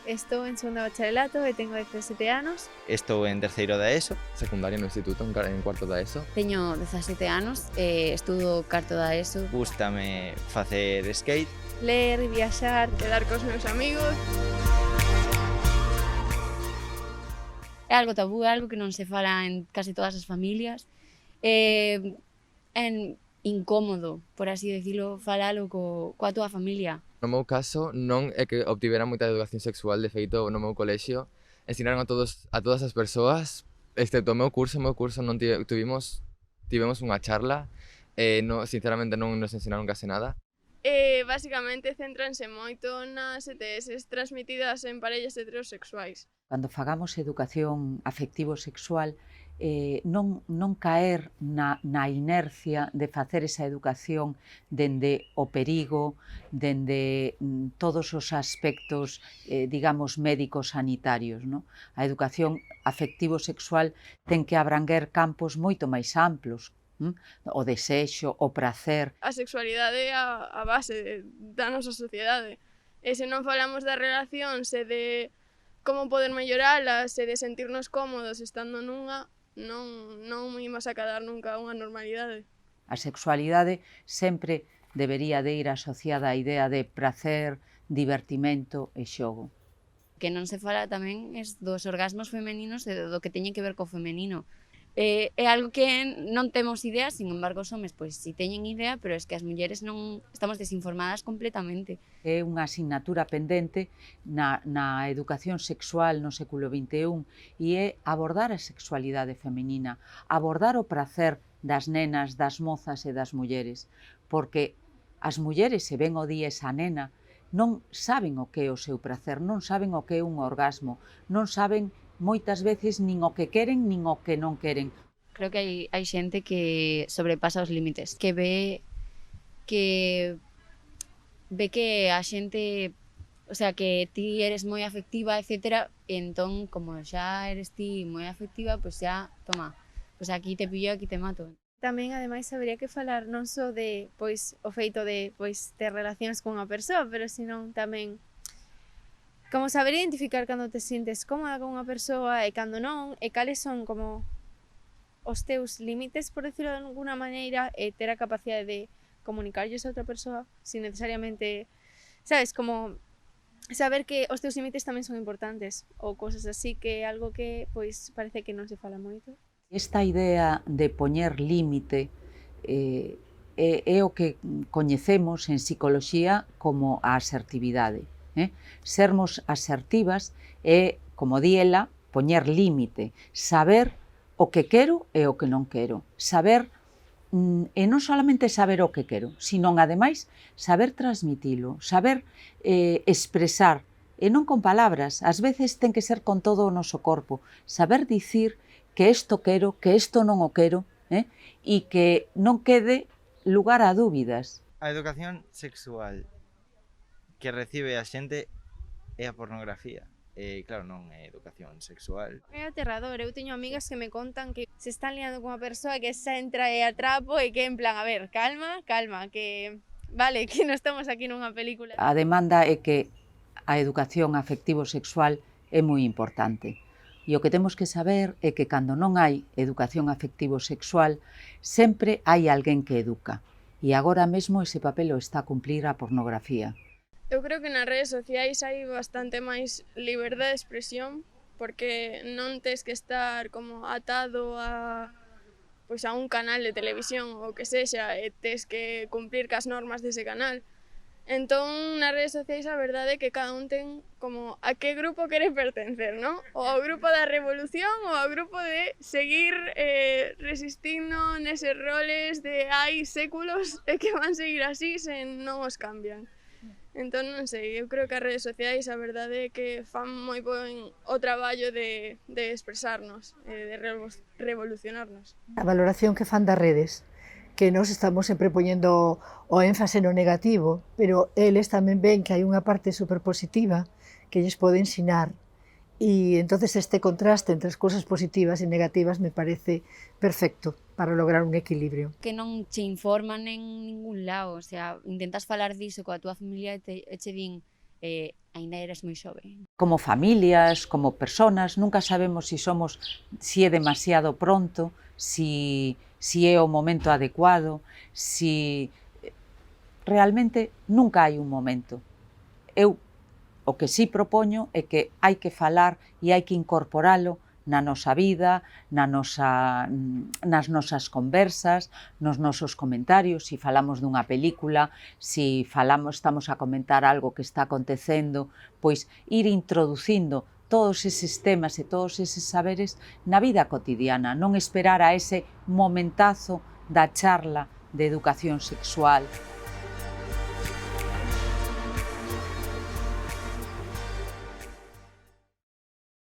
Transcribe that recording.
Estou en segundo de bacharelato e tengo 17 anos. Estou en terceiro da ESO. Secundaria no instituto, en cuarto da ESO. Teño 17 anos e estudo cuarto da ESO. Gústame facer skate. Ler, viaxar, quedar cos meus amigos. É algo tabú, é algo que non se fala en casi todas as familias. É incómodo, por así decirlo, falalo coa túa familia. No meu caso, non é que obtivera moita educación sexual, de feito, no meu colexio ensinaron a todas as persoas, excepto o meu curso non tivemos unha charla, sinceramente non nos ensinaron case nada. Basicamente céntranse moito nas ETS transmitidas en parellas heterosexuais. Cando fagamos educación afectivo-sexual, non caer na inercia de facer esa educación dende o perigo, dende todos os aspectos, digamos, médicos-sanitarios, non? A educación afectivo-sexual ten que abranguer campos moito máis amplos, o desexo, o prazer. A sexualidade é a base da nosa sociedade. E se non falamos das relacións e de como poder melloralas e de sentirnos cómodos estando nunha, non imos a cadar nunca unha normalidade. A sexualidade sempre debería de ir asociada á idea de prazer, divertimento e xogo. Que non se fala tamén dos orgasmos femeninos e do que teñe que ver co femenino. É algo que non temos idea, sin embargo, os homes pois si teñen idea, pero es que as mulleres non estamos desinformadas completamente. É unha asignatura pendente na educación sexual no século XXI e é abordar a sexualidade femenina, abordar o prazer das nenas, das mozas e das mulleres, porque as mulleres, se ven o día esa nena, non saben o que é o seu prazer, non saben o que é un orgasmo, non saben moitas veces nin o que queren nin o que non queren. Creo que hai xente que sobrepasa os límites, que ve que a xente, o sea, que ti eres moi afectiva, etcétera, e entón, como xa eres ti moi afectiva, pois xa, toma, pois aquí te pillo, aquí te mato. Tamén, ademais, habería que falar non só de, pois, o feito de, pois, ter relacións con unha persoa, pero senón tamén como saber identificar cando te sintes cómoda con unha persoa e cando non, e cales son como os teus límites, por decirlo de alguna maneira, e ter a capacidade de comunicarlles a outra persoa sin necesariamente, sabes, como saber que os teus límites tamén son importantes ou cosas así, que é algo que pois parece que non se fala moito. Esta idea de poñer límite é o que coñecemos en psicoloxía como a asertividade. Sermos asertivas é, como di ela, poñer límite, saber o que quero e o que non quero, saber, e non solamente saber o que quero, sino ademais saber transmitilo, saber expresar, e non con palabras, ás veces ten que ser con todo o noso corpo, saber dicir que isto quero, que isto non o quero, e que non quede lugar a dúbidas. A educación sexual que recibe a xente é a pornografía. Claro, non é educación sexual. É aterrador, eu teño amigas que me contan que se están liando con unha persoa que xa entra e atrapo e que en plan, a ver, calma, que vale, que non estamos aquí nunha película. A demanda é que a educación afectivo-sexual é moi importante. E o que temos que saber é que cando non hai educación afectivo-sexual, sempre hai alguén que educa. E agora mesmo ese papel o está a cumplir a pornografía. Eu creo que nas redes sociais hai bastante máis liberdade de expresión, porque non tes que estar como atado a un canal de televisión ou que sexa, e tes que cumplir cas normas dese canal. Entón, nas redes sociais a verdade é que cada un ten como a que grupo quere pertencer, non? Ou ao grupo da revolución ou ao grupo de seguir resistindo neses roles de hai séculos e que van seguir así se non os cambian. Entón, non sei, eu creo que as redes sociais a verdade é que fan moi bon o traballo de expresarnos, de revolucionarnos. A valoración que fan das redes, que nos estamos sempre poñendo o énfase no negativo, pero eles tamén ven que hai unha parte superpositiva que lles pode ensinar. E entonces este contraste entre as cousas positivas e negativas me parece perfecto para lograr un equilibrio. Que non che informan en ningún lado, o sea, intentas falar diso coa túa familia e che din aínda eres moi xove. Como familias, como personas, nunca sabemos si é demasiado pronto, si é o momento adecuado, si realmente nunca hai un momento. Eu o que sí propoño é que hai que falar e hai que incorporalo na nosa vida, nas nosas conversas, nos nosos comentarios, se falamos dunha película, se estamos a comentar algo que está acontecendo, pois ir introducindo todos eses temas e todos eses saberes na vida cotidiana, non esperar a ese momentazo da charla de educación sexual